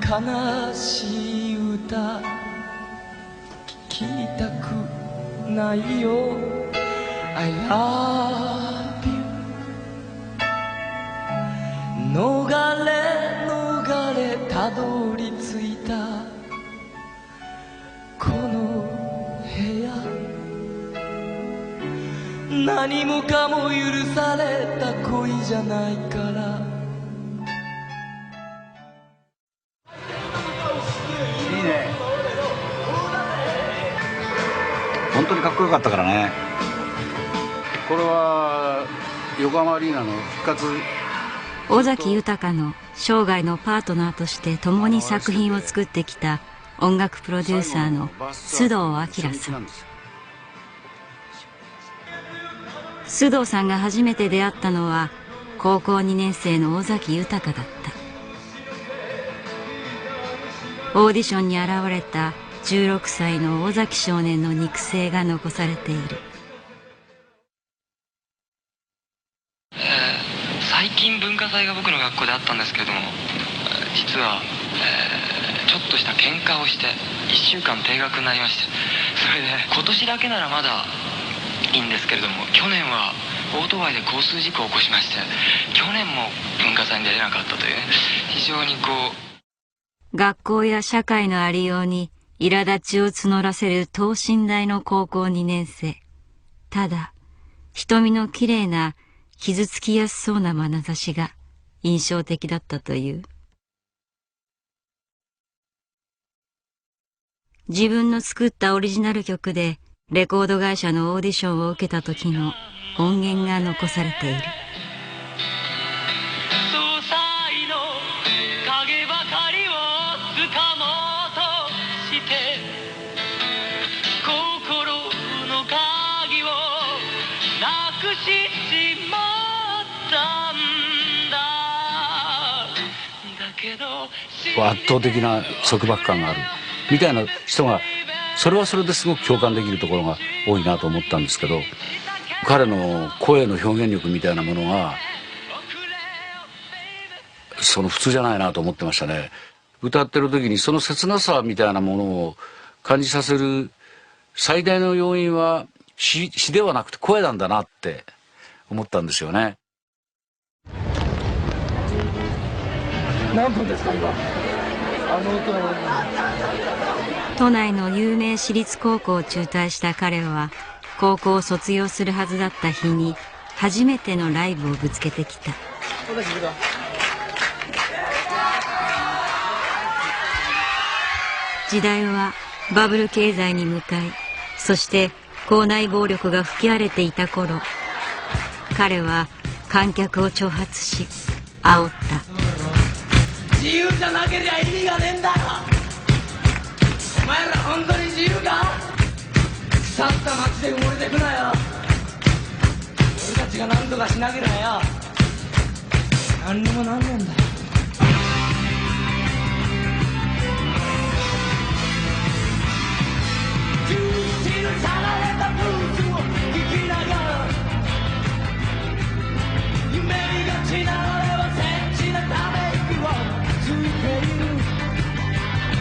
悲しい歌聞きたくないよ I love you 逃れたどり着いたこの部屋何もかも許された恋じゃないからいいね。本当にかっこよかったからね。これは横浜アリーナの復活。尾崎豊の生涯のパートナーとして共に作品を作ってきた音楽プロデューサーの須藤晃さん。須藤さんが初めて出会ったのは高校2年生の尾崎豊だった。オーディションに現れた16歳の尾崎少年の肉声が残されている。最近文化祭が僕の学校であったんですけれども、実は、ちょっとした喧嘩をして1週間停学になりまして、それで今年だけならまだいいんですけれども、去年はオートバイで交通事故を起こしまして、去年も文化祭に出れなかったというね、非常に学校や社会のありように苛立ちを募らせる等身大の高校2年生。ただ瞳のきれいな傷つきやすそうな眼差しが印象的だったという。自分の作ったオリジナル曲でレコード会社のオーディションを受けた時の音源が残されている。圧倒的な束縛感があるみたいな人が、それはそれですごく共感できるところが多いなと思ったんですけど、彼の声の表現力みたいなものが普通じゃないなと思ってましたね。歌ってる時にその切なさみたいなものを感じさせる最大の要因は詩ではなくて声なんだなって思ったんですよね。何分ですか今。都内の有名私立高校を中退した彼は、高校を卒業するはずだった日に初めてのライブをぶつけてきた。時代はバブル経済に向かい、そして校内暴力が吹き荒れていた頃、彼は観客を挑発し煽った。自由じゃなけりゃ意味がねえんだよ。お前ら本当に自由か。腐った街で埋もれてくなよ。俺たちが何とかしなけりゃよ、何にもなんねえんだよ。11のさられたブルースを聞きながら、夢見がちな俺はセンチなため息をついている。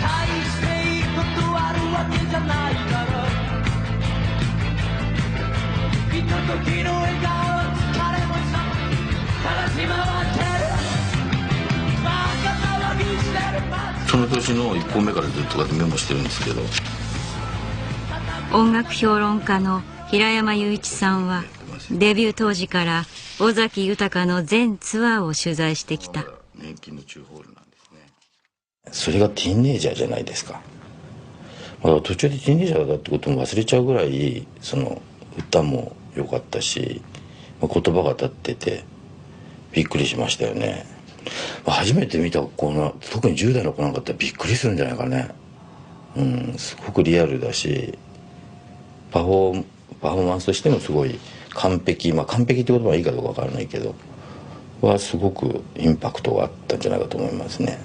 大していいことあるわけじゃないだろう。ひとときの笑顔は疲れもさ探し回ってる。バカ騒ぎしてる。その年の1本目からずっとこうやってメモしてるんですけど、音楽評論家の平山雄一さんはデビュー当時から尾崎豊の全ツアーを取材してきた。年金の中ホールなんですね。それがティーンエイジャーじゃないですか。途中でティーンエイジャーだってことも忘れちゃうぐらい、その歌も良かったし、言葉が立っててびっくりしましたよね。初めて見た子の、特に10代の子なんかってびっくりするんじゃないかね。すごくリアルだし、パフォーマンスとしてもすごい完璧、完璧って言葉はいいかどうかわからないけど、はすごくインパクトがあったんじゃないかと思いますね。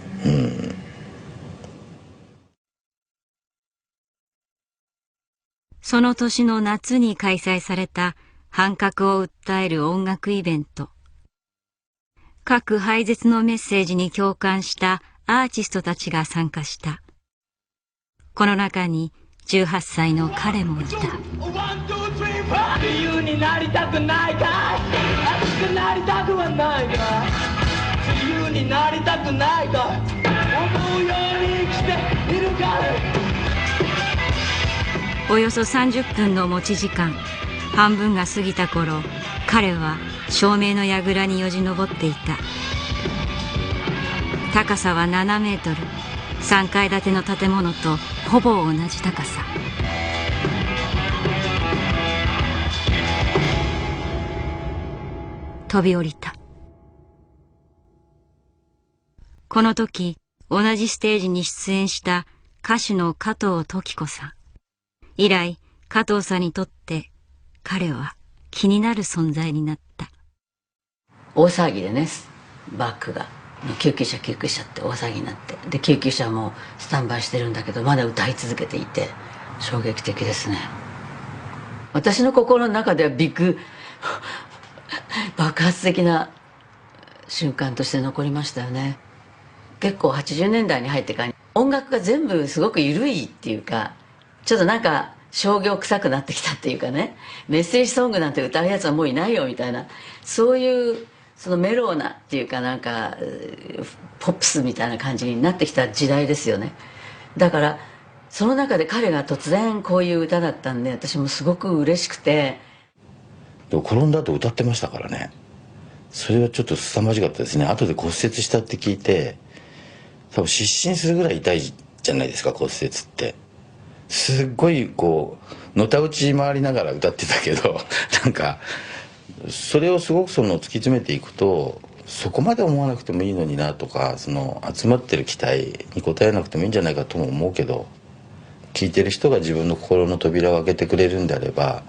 その年の夏に開催された反核を訴える音楽イベント。核廃絶のメッセージに共感したアーティストたちが参加した。この中に18歳の彼もいた。自由になりたくないかい、熱くなりたくはないかい、自由になりたくないかい、思うように生きているかい。およそ30分の持ち時間、半分が過ぎた頃、彼は照明の櫓によじ登っていた。高さは7メートル、3階建ての建物とほぼ同じ高さ。飛び降りた。この時、同じステージに出演した歌手の加藤登紀子さん。以来、加藤さんにとって彼は気になる存在になった。大騒ぎでね、バックが救急車って大騒ぎになって、で救急車もスタンバイしてるんだけどまだ歌い続けていて、衝撃的ですね。私の心の中では爆発的な瞬間として残りましたよね。結構80年代に入ってから音楽が全部すごく緩いっていうか、ちょっとなんか商業臭くなってきたっていうかね、メッセージソングなんて歌うやつはもういないよみたいな、そういうそのメローなっていうか、なんかポップスみたいな感じになってきた時代ですよね。だからその中で彼が突然こういう歌だったんで、私もすごく嬉しくて。でも転んだ後歌ってましたからね。それはちょっと凄まじかったですね。後で骨折したって聞いて、多分失神するぐらい痛いじゃないですか、骨折って。すっごいこうのたうち回りながら歌ってたけど、なんかそれをすごく突き詰めていくと、そこまで思わなくてもいいのになとか、その集まってる期待に応えなくてもいいんじゃないかとも思うけど、聴いてる人が自分の心の扉を開けてくれるんであれば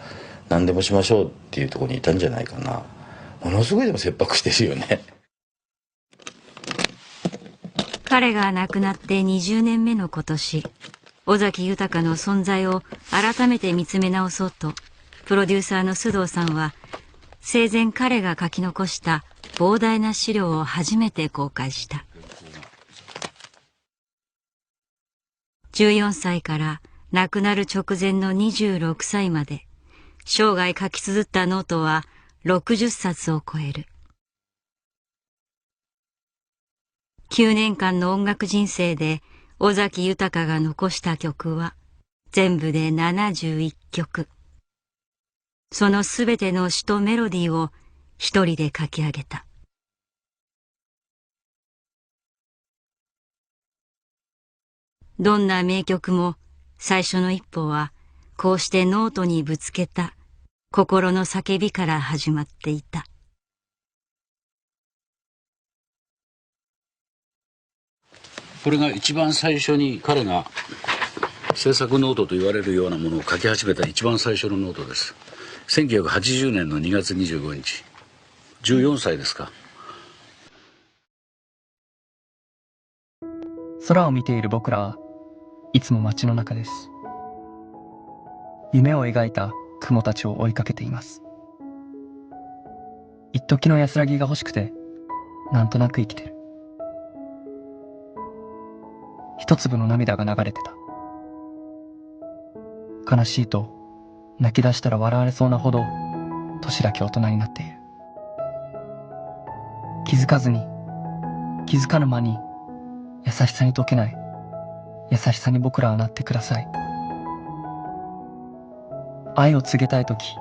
何でもしましょうっていうところにいたんじゃないかな。ものすごいでも切迫してるよね。彼が亡くなって20年目の今年、尾崎豊の存在を改めて見つめ直そうと、プロデューサーの須藤さんは生前彼が書き残した膨大な資料を初めて公開した。14歳から亡くなる直前の26歳まで、生涯書き綴ったノートは60冊を超える。9年間の音楽人生で尾崎豊が残した曲は全部で71曲。そのすべての詩とメロディーを一人で書き上げた。どんな名曲も最初の一歩はこうしてノートにぶつけた心の叫びから始まっていた。これが一番最初に彼が制作ノートと言われるようなものを書き始めた一番最初のノートです。1980年の2月25日。14歳ですか。空を見ている僕らはいつも街の中です。夢を描いた雲たちを追いかけています。一時の安らぎが欲しくてなんとなく生きてる。一粒の涙が流れてた。悲しいと泣き出したら笑われそうなほど年だけ大人になっている。気づかずに気づかぬ間に優しさに溶けない優しさに僕らはなってください。愛を告げたいとき、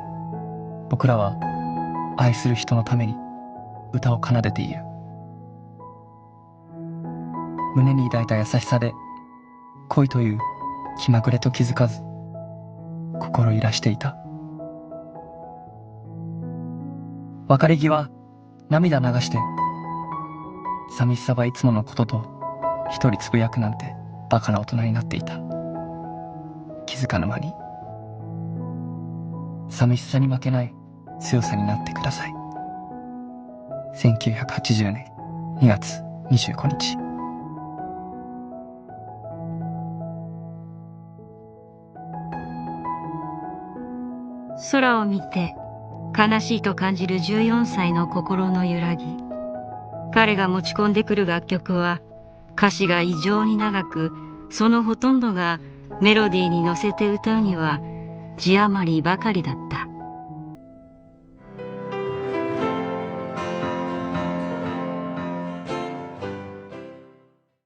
僕らは愛する人のために歌を奏でている。胸に抱いた優しさで恋という気まぐれと気づかず心揺らしていた。別れ際涙流して寂しさはいつものことと一人つぶやくなんてバカな大人になっていた。気づかぬ間に寂しさに負けない強さになってください。1980年2月25日。空を見て悲しいと感じる14歳の心の揺らぎ。彼が持ち込んでくる楽曲は歌詞が異常に長く、そのほとんどがメロディーに乗せて歌うには字余りばかりだった。